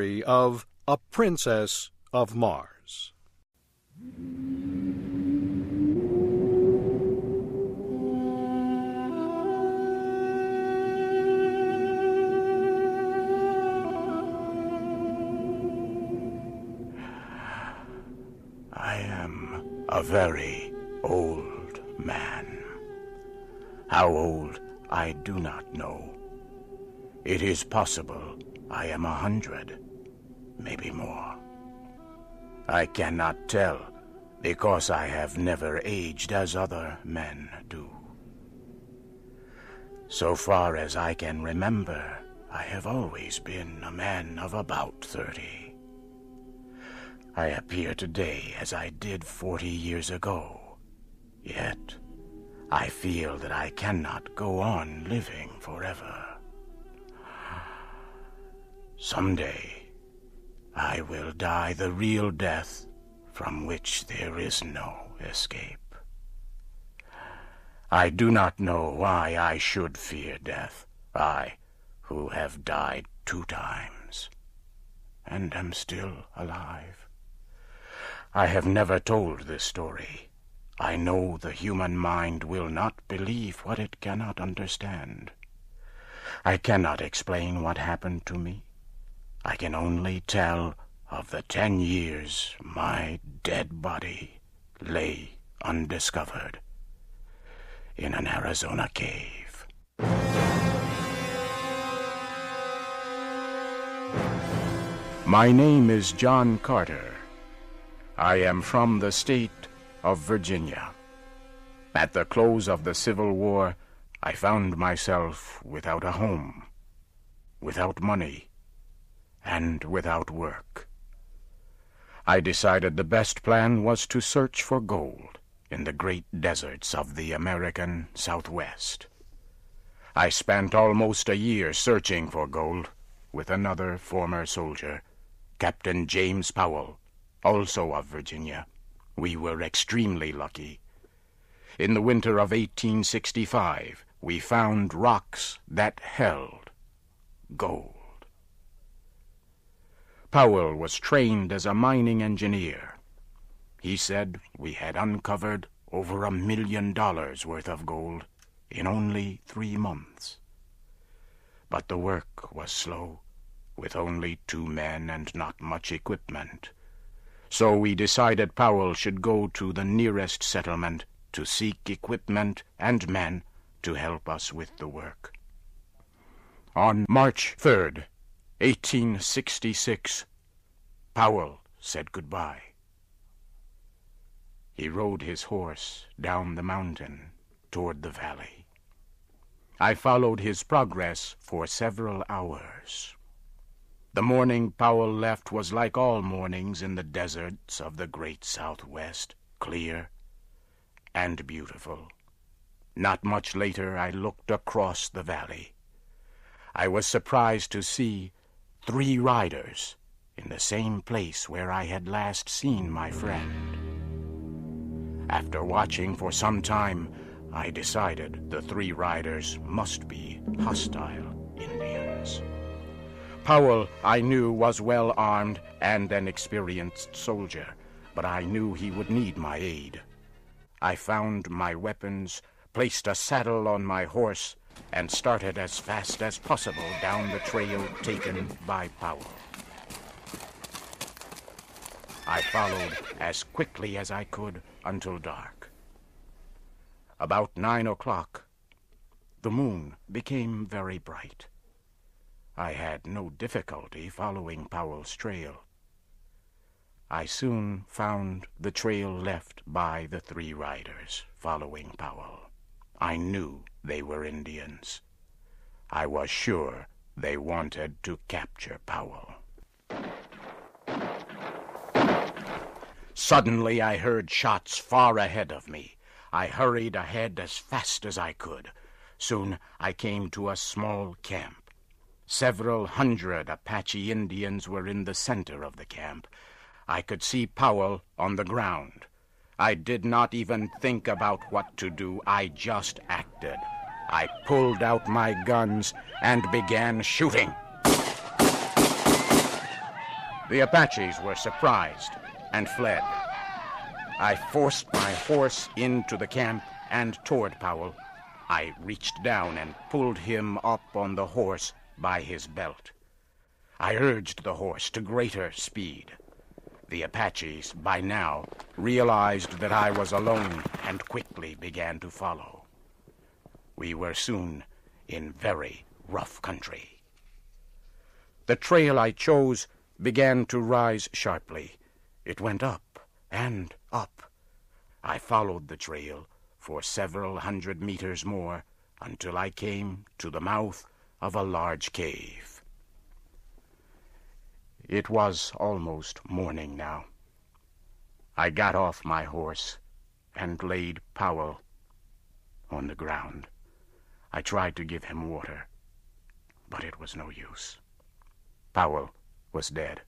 story of A Princess of Mars. I am a very old man. How old, I do not know. It is possible I am 100, maybe more. I cannot tell, because I have never aged as other men do. So far as I can remember, I have always been a man of about 30. I appear today as I did 40 years ago, yet I feel that I cannot go on living forever. Someday, I will die the real death from which there is no escape. I do not know why I should fear death, I who have died 2 times, and am still alive. I have never told this story. I know the human mind will not believe what it cannot understand. I cannot explain what happened to me. I can only tell of the 10 years my dead body lay undiscovered in an Arizona cave. My name is John Carter. I am from the state of Virginia. At the close of the Civil War, I found myself without a home, without money, and without work. I decided the best plan was to search for gold in the great deserts of the American Southwest. I spent almost a year searching for gold with another former soldier, Captain James Powell, also of Virginia. We were extremely lucky. In the winter of 1865, we found rocks that held gold. Powell was trained as a mining engineer. He said we had uncovered over $1 million worth of gold in only 3 months. But the work was slow, with only 2 men and not much equipment. So we decided Powell should go to the nearest settlement to seek equipment and men to help us with the work. On March 3rd, 1866, Powell said goodbye. He rode his horse down the mountain toward the valley. I followed his progress for several hours. The morning Powell left was like all mornings in the deserts of the great Southwest, clear and beautiful. Not much later, I looked across the valley. I was surprised to see 3 riders in the same place where I had last seen my friend. After watching for some time, I decided the 3 riders must be hostile Indians. Powell, I knew, was well armed and an experienced soldier, but I knew he would need my aid. I found my weapons, placed a saddle on my horse, and started as fast as possible down the trail taken by Powell. I followed as quickly as I could until dark. About 9 o'clock, the moon became very bright. I had no difficulty following Powell's trail. I soon found the trail left by the 3 riders following Powell. I knew they were Indians. I was sure they wanted to capture Powell. Suddenly I heard shots far ahead of me. I hurried ahead as fast as I could. Soon I came to a small camp. Several hundred Apache Indians were in the center of the camp. I could see Powell on the ground. I did not even think about what to do. I just acted. I pulled out my guns and began shooting. The Apaches were surprised and fled. I forced my horse into the camp and toward Powell. I reached down and pulled him up on the horse by his belt. I urged the horse to greater speed. The Apaches, by now, realized that I was alone and quickly began to follow. We were soon in very rough country. The trail I chose began to rise sharply. It went up and up. I followed the trail for several hundred meters more until I came to the mouth of a large cave. It was almost morning now. I got off my horse and laid Powell on the ground. I tried to give him water, but it was no use. Powell was dead.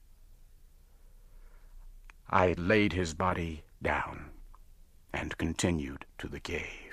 I laid his body down and continued to the cave.